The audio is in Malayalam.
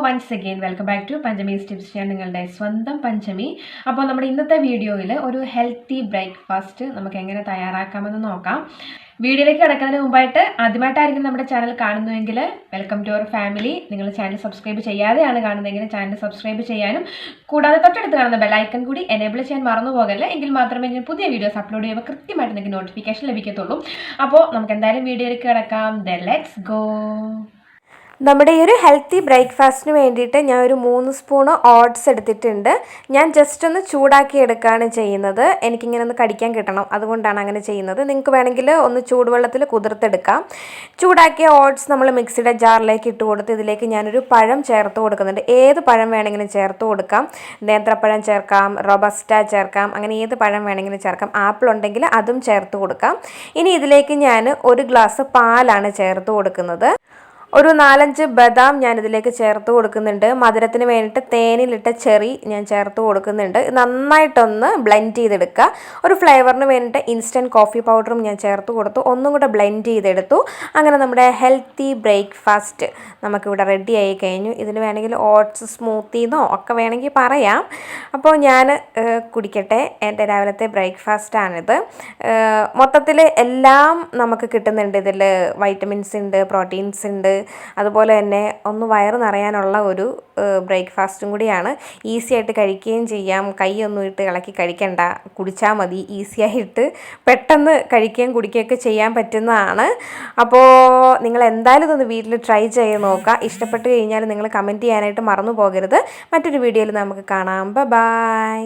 Once again welcome back to Panchami's tips. ഞാൻ നിങ്ങളുടെ സ്വന്തം പഞ്ചമി. അപ്പോൾ നമ്മുടെ ഇന്നത്തെ വീഡിയോയിൽ ഒരു ഹെൽത്തി ബ്രേക്ക്ഫാസ്റ്റ് നമുക്ക് എങ്ങനെ തയ്യാറാക്കാമെന്ന് നോക്കാം. വീഡിയോയിലേക്ക് കിടക്കുന്നതിന് മുമ്പായിട്ട് ആദ്യമായിട്ടായിരിക്കും നമ്മുടെ ചാനൽ കാണുന്നുവെങ്കിൽ വെൽക്കം ടു അവർ ഫാമിലി. നിങ്ങൾ ചാനൽ സബ്സ്ക്രൈബ് ചെയ്യാതെയാണ് കാണുന്നതെങ്കിൽ ചാനൽ സബ്സ്ക്രൈബ് ചെയ്യാനും കൂടാതെ തൊട്ടടുത്ത് കാണുന്ന ബെല്ലൈക്കൺ കൂടി എനേബിൾ ചെയ്യാൻ മറന്നു പോകല്ലേ. എങ്കിൽ മാത്രമേ ഞാൻ പുതിയ വീഡിയോസ് അപ്ലോഡ് ചെയ്യുമ്പോൾ കൃത്യമായിട്ട് നിങ്ങൾക്ക് നോട്ടിഫിക്കേഷൻ ലഭിക്കത്തുള്ളൂ. അപ്പോൾ നമുക്ക് എന്തായാലും വീഡിയോയിലേക്ക് കിടക്കാം. Let's go. നമ്മുടെ ഈ ഒരു ഹെൽത്തി ബ്രേക്ക്ഫാസ്റ്റിന് വേണ്ടിയിട്ട് ഞാൻ ഒരു 3 സ്പൂൺ ഓട്സ് എടുത്തിട്ടുണ്ട്. ഞാൻ ജസ്റ്റ് ഒന്ന് ചൂടാക്കി എടുക്കുകയാണ് ചെയ്യുന്നത്. എനിക്കിങ്ങനെ ഒന്ന് കടിക്കാൻ കിട്ടണം, അതുകൊണ്ടാണ് അങ്ങനെ ചെയ്യുന്നത്. നിങ്ങൾക്ക് വേണമെങ്കിൽ ഒന്ന് ചൂടുവെള്ളത്തിൽ കുതിർത്തെടുക്കാം. ചൂടാക്കിയ ഓട്സ് നമ്മൾ മിക്സിയുടെ ജാറിലേക്ക് ഇട്ട് കൊടുത്ത് ഇതിലേക്ക് ഞാനൊരു പഴം ചേർത്ത് കൊടുക്കുന്നുണ്ട്. ഏത് പഴം വേണമെങ്കിലും ചേർത്ത് കൊടുക്കാം. നേന്ത്രപ്പഴം ചേർക്കാം, റോബസ്റ്റ ചേർക്കാം, അങ്ങനെ ഏത് പഴം വേണമെങ്കിലും ചേർക്കാം. ആപ്പിൾ ഉണ്ടെങ്കിൽ അതും ചേർത്ത് കൊടുക്കാം. ഇനി ഇതിലേക്ക് ഞാൻ 1 ഗ്ലാസ് പാലാണ് ചേർത്ത് കൊടുക്കുന്നത്. ഒരു 4-5 ബദാം ഞാനിതിലേക്ക് ചേർത്ത് കൊടുക്കുന്നുണ്ട്. മധുരത്തിന് വേണ്ടിയിട്ട് തേനിലിട്ട ചെറി ഞാൻ ചേർത്ത് കൊടുക്കുന്നുണ്ട്. നന്നായിട്ടൊന്ന് ബ്ലെൻഡ് ചെയ്തെടുക്കുക. ഒരു ഫ്ലേവറിന് വേണ്ടിയിട്ട് ഇൻസ്റ്റൻറ്റ് കോഫി പൗഡറും ഞാൻ ചേർത്ത് കൊടുത്തു. ഒന്നും കൂടെ ബ്ലെൻഡ് ചെയ്തെടുത്തു. അങ്ങനെ നമ്മുടെ ഹെൽത്തി ബ്രേക്ക്ഫാസ്റ്റ് നമുക്കിവിടെ റെഡി ആയി കഴിഞ്ഞു. ഇതിന് വേണമെങ്കിൽ ഓട്സ് സ്മൂത്തിന്നോ ഒക്കെ വേണമെങ്കിൽ പറയാം. അപ്പോൾ ഞാൻ കുടിക്കട്ടെ. എൻ്റെ രാവിലത്തെ ബ്രേക്ക്ഫാസ്റ്റാണിത്. മൊത്തത്തിൽ എല്ലാം നമുക്ക് കിട്ടുന്നുണ്ട്. ഇതിൽ വൈറ്റമിൻസ് ഉണ്ട്, പ്രോട്ടീൻസ് ഉണ്ട്, അതുപോലെ തന്നെ ഒന്ന് വയറ് നിറയാനുള്ള ഒരു ബ്രേക്ക്ഫാസ്റ്റും കൂടിയാണ്. ഈസി ആയിട്ട് കഴിക്കുകയും ചെയ്യാം. കൈയൊന്നും ഇട്ട് ഇളക്കി കഴിക്കണ്ട, കുടിച്ചാൽ മതി. ഈസി ആയിട്ട് പെട്ടെന്ന് കഴിക്കുകയും കുടിക്കുകയൊക്കെ ചെയ്യാൻ പറ്റുന്നതാണ്. അപ്പോൾ നിങ്ങൾ എന്തായാലും ഇതൊന്ന് വീട്ടിൽ ട്രൈ ചെയ്ത് നോക്കുക. ഇഷ്ടപ്പെട്ട് കഴിഞ്ഞാൽ നിങ്ങൾ കമൻറ്റ് ചെയ്യാനായിട്ട് മറന്നു പോകരുത്. മറ്റൊരു വീഡിയോയിൽ നമുക്ക് കാണാം. ബൈ.